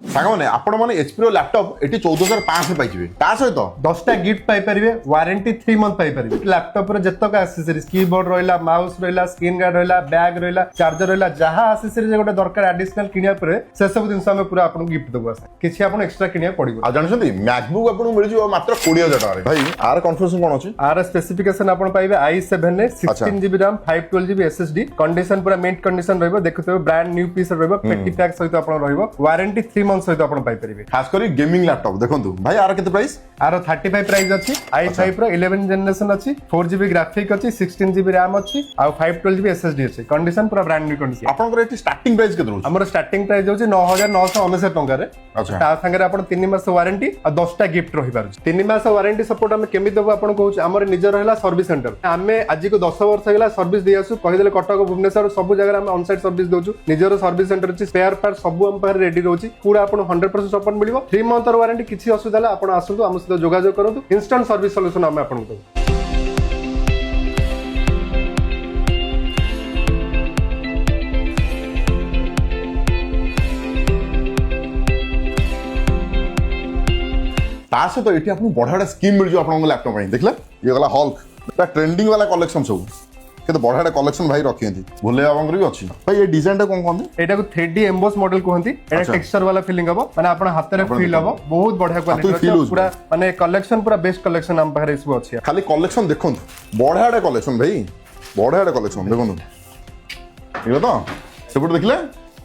सागने आपण माने एचपी रो laptop eighty 14500 पाइजिबे ता सहित 10टा गिफ्ट पाई परिबे वारंटी 3 मंथ पाई परिबे लैपटॉप रे जत्तक एक्सेसरीज कीबोर्ड रहला माउस रहला स्क्रीन गार्ड रहला बैग रहला चार्जर रहला जहां एक्सेसरीज गोटे दरकार एडिशनल किनिया परे से सब दिन हम पूरा आपन गिफ्ट देबो किछि आपन एक्स्ट्रा किनिया पड़िबो आ जानछथि मैकबुक आपन मिल जिवो मात्र 20000 टाका रे भाई आर कॉन्फ़िगरेशन कोन अछि आर स्पेसिफिकेशन आपन पाइबे i7 ने 16GB RAM 512GB SSD condition पूरा मिंट कंडीशन रहबो देखुथबे ब्रांड न्यू पीस रहबो पेटी पैक सहित आपन रहबो वारंटी 3 मंथ सहित आपन पाई परिबे खास करी गेमिंग लैपटॉप देखंतु भाई आर केते प्राइस आर 35 प्राइस अछि i5 रो 11 जनरेशन अछि 4GB ग्राफिक अछि 16GB RAM अछि आ 512GB SSD अछि कंडीशन पूरा ब्रांड न्यू कंडीशन आपन को एटी स्टार्टिंग प्राइस केते रहउछ हमर स्टार्टिंग प्राइस होछि 9999 टका रे अच्छा ता संगे आपन 3 मास वारंटी आ 10टा गिफ्ट रहि पारुछ 3 मास वारंटी सपोर्ट हम केमि देबो आपन कहउछ हमर निजर रहला सर्विस सेंटर हमें आज को 10 वर्ष हेला सर्विस दि आसु कहि देले कटक भुवनेश्वर सब जगह हम ऑन साइट सर्विस दोछु निजर सर्विस सेंटर अछि स्पेयर पार्ट सब हम पर रेडी रहउछि पूरा आपन 100% सपोर्ट मिलिबो 3 मंथ वारंटी किछि असुविधा ला आपन आसु हम सहित जोगाजोग करंतु इंस्टेंट सर्विस सॉल्यूशन हम आपन को तासे तो एठी आपन बढाडा स्कीम मिल जो आपन लैपटॉप में देखला ये गला हल्क ता ट्रेंडिंग वाला कलेक्शन सब केते बढाडा कलेक्शन भाई रखियंती भोले बाबंकर भी अछि भाई ये डिजाइन टा कोन कोन एटा को 3D एम्बोस मॉडल कहंती एटा टेक्सचर वाला फीलिंग हबो माने आपन हाथ रे फील हबो बहुत बढ़िया क्वालिटी पूरा माने कलेक्शन पूरा बेस्ट कलेक्शन हम पाखरे इसबो अछि खाली कलेक्शन देखंतु बढाडा कलेक्शन भाई बढाडा कलेक्शन देखंतु ये तो सेपट देखले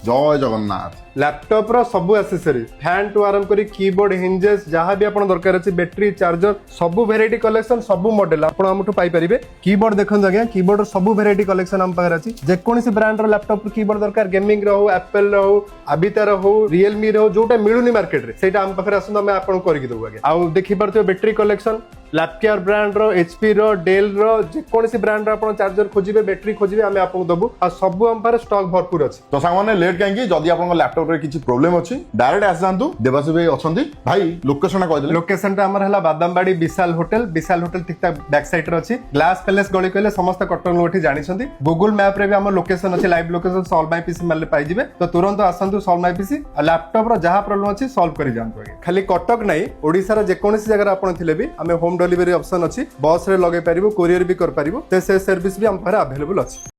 जय जगन्नाथ लैपटॉप रो सब एक्सेसरीज फैन टू आरंभ करी कीबोर्ड हिंजेस जहां भी आपन दरकार अछि बैटरी चार्जर सब वेराइटी कलेक्शन सब मॉडल आपन हमठु पाई परिबे कीबोर्ड देखन आज्ञा कीबोर्ड रो सब वेराइटी कलेक्शन हम पाखर अछि जे कोनसी ब्रांड रो लैपटॉप कीबोर्ड दरकार गेमिंग रो एप्पल रो अबिता रो रियलमी रो जोटा मिलुनी मार्केट रे सेटा हम पाखर आसु हम आपन करि देबो आज्ञा आ देखि परतो बैटरी कलेक्शन लैपकेयर ब्रांड रो एचपी रो डेल रो जे कोनसी ब्रांड रो आपन चार्जर खोजिबे बैटरी खोजिबे हम आपन दबु आ सब हम पाखर स्टॉक भरपूर अछि तो सांग माने लेट काहे जदी आपन लैपटॉप रे किछि प्रॉब्लम अछि डायरेक्ट आस जानतु देवासु भाई अछंती भाई लोकेशन कहि देले लोकेशन ता हमर हला बादामबाड़ी विशाल होटल ठीक ता बैक साइड रे अछि ग्लास पैलेस गली कहले समस्त कटन लोठी जानि छथि गूगल मैप रे भी हमर लोकेशन अछि live location solve my PC मारले पाइ जिवे तो तुरंत आसंतु सॉल्व माय पीसी आ लैपटॉप रो जहां प्रॉब्लम अछि सॉल्व करि जानतु खाली कटक नै ओडिसा रे जे कोनसी जगह आपन थिले भी हमें होम डिलीवरी ऑप्शन अछि बस रे लगे परिबो कोरियर भी कर परिबो ते से सर्विस भी हम पर अवेलेबल अछि।